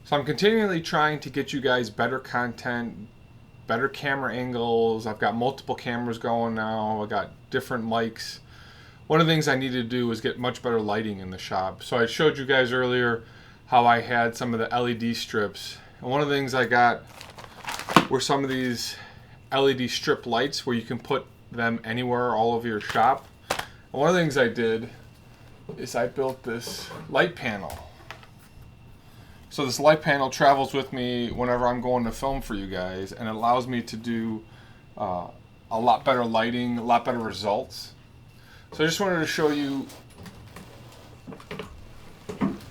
So I'm continually trying to get you guys better content, better camera angles. I've got multiple cameras going now. I got different mics. One of the things I needed to do was get much better lighting in the shop. So I showed you guys earlier how I had some of the LED strips. And one of the things I got were some of these LED strip lights where you can put them anywhere all over your shop. And one of the things I did is I built this light panel. So this light panel travels with me whenever I'm going to film for you guys, and it allows me to do a lot better lighting, a lot better results. So I just wanted to show you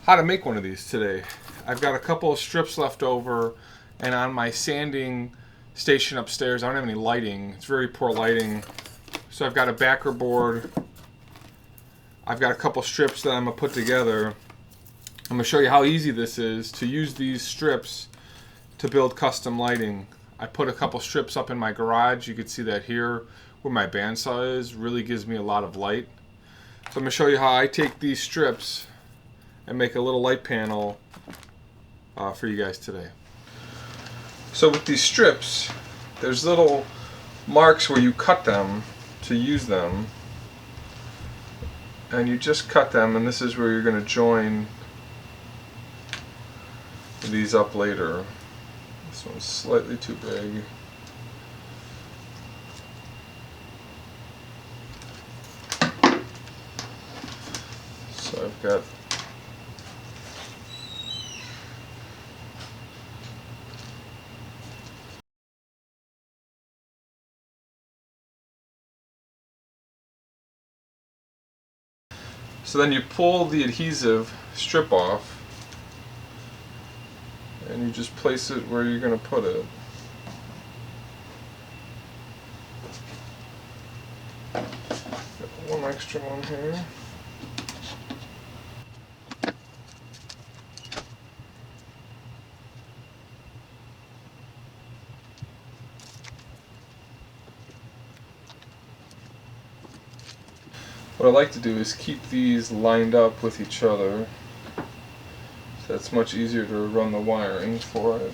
how to make one of these today. I've got a couple of strips left over, and on my sanding station upstairs I don't have any lighting. It's very poor lighting. So I've got a backer board. I've got a couple strips that I'm going to put together. I'm going to show you how easy this is to use these strips to build custom lighting. I put a couple strips up in my garage. You can see that here where my bandsaw is. Really gives me a lot of light. So I'm going to show you how I take these strips and make a little light panel for you guys today. So with these strips, there's little marks where you cut them to use them. And you just cut them, and this is where you're going to join these up later. This one's slightly too big. So I've got so then you pull the adhesive strip off and you just place it where you're going to put it. Got one extra one here. What I like to do is keep these lined up with each other. So it's much easier to run the wiring for it.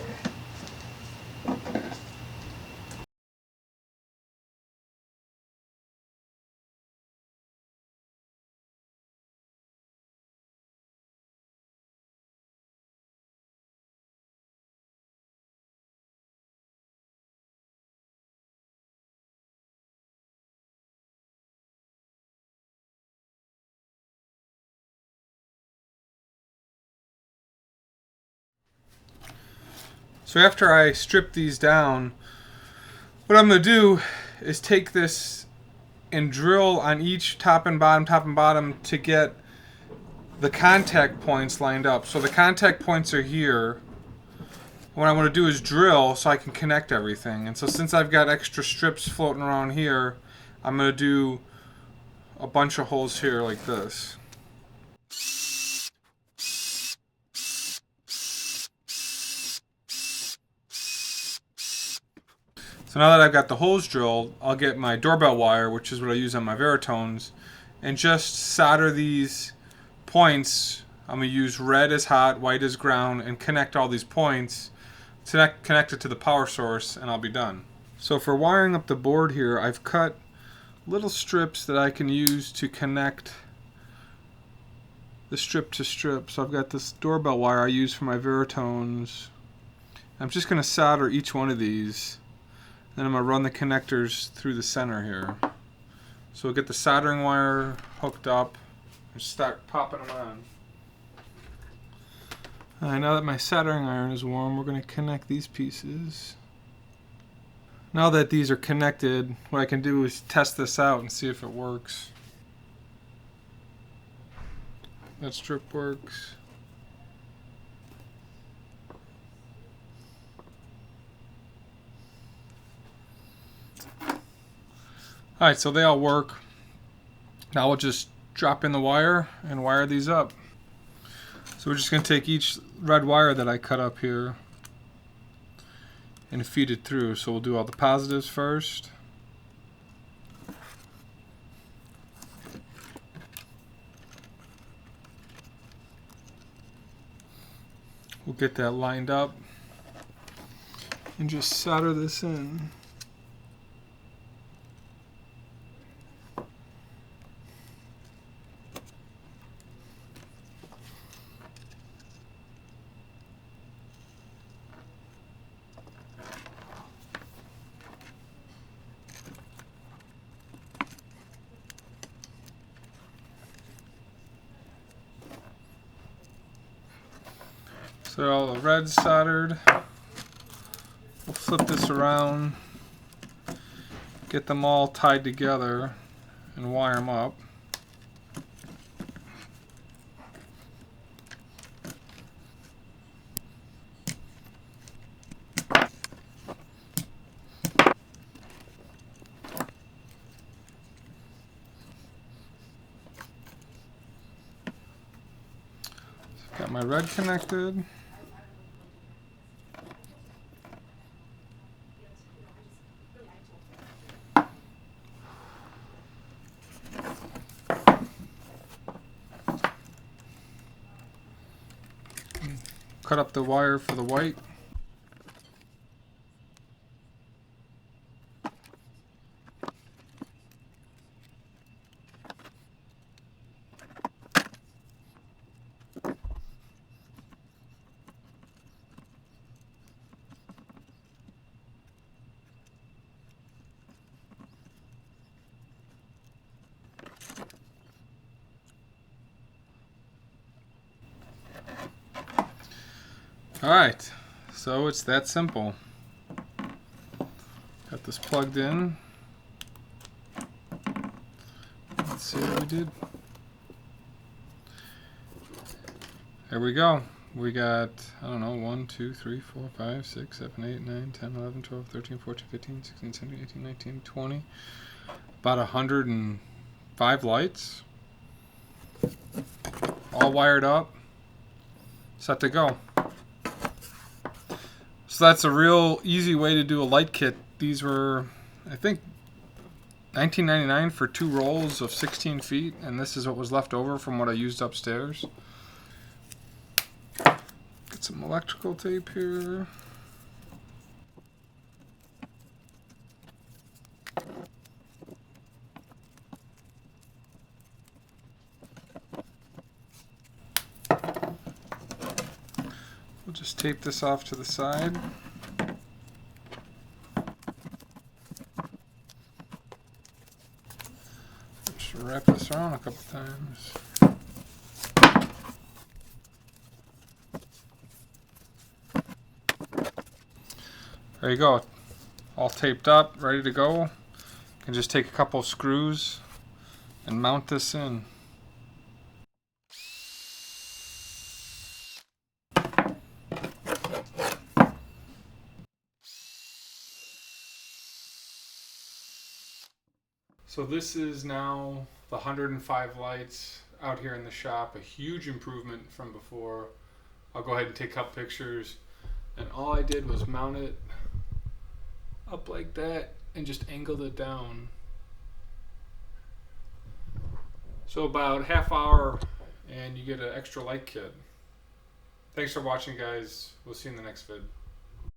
So after I strip these down, what I'm going to do is take this and drill on each top and bottom to get the contact points lined up. So the contact points are here. What I want to do is drill so I can connect everything. And so since I've got extra strips floating around here, I'm going to do a bunch of holes here like this. So now that I've got the holes drilled, I'll get my doorbell wire, which is what I use on my Veritones, and just solder these points. I'm going to use red as hot, white as ground, and connect all these points, connect it to the power source, and I'll be done. So for wiring up the board here, I've cut little strips that I can use to connect the strip to strip. So I've got this doorbell wire I use for my Veritones. I'm just going to solder each one of these. Then I'm going to run the connectors through the center here. So we'll get the soldering wire hooked up and start popping them on. Alright, now that my soldering iron is warm, we're going to connect these pieces. Now that these are connected, what I can do is test this out and see if it works. That strip works. Alright, so they all work. Now we'll just drop in the wire and wire these up. So we're just going to take each red wire that I cut up here and feed it through. So we'll do all the positives first. We'll get that lined up and just solder this in. So all the red's soldered. We'll flip this around, get them all tied together, and wire them up. Got my red connected. Cut up the wire for the white. Alright, so it's that simple. Got this plugged in. Let's see what we did. There we go. We got, I don't know, 1, 2, 3, 4, 5, 6, 7, 8, 9, 10, 11, 12, 13, 14, 15, 16, 17, 18, 19, 20. About 105 lights. All wired up. Set to go. So that's a real easy way to do a light kit. These were, I think, $19.99 for 2 rolls of 16 feet, and this is what was left over from what I used upstairs. Get some electrical tape here. We'll just tape this off to the side. Just wrap this around a couple times. There you go. All taped up, ready to go. You can just take a couple of screws and mount this in. So this is now the 105 lights out here in the shop, a huge improvement from before. I'll go ahead and take a couple pictures, and all I did was mount it up like that and just angled it down. So about half hour and you get an extra light kit. Thanks for watching, guys. We'll see you in the next vid.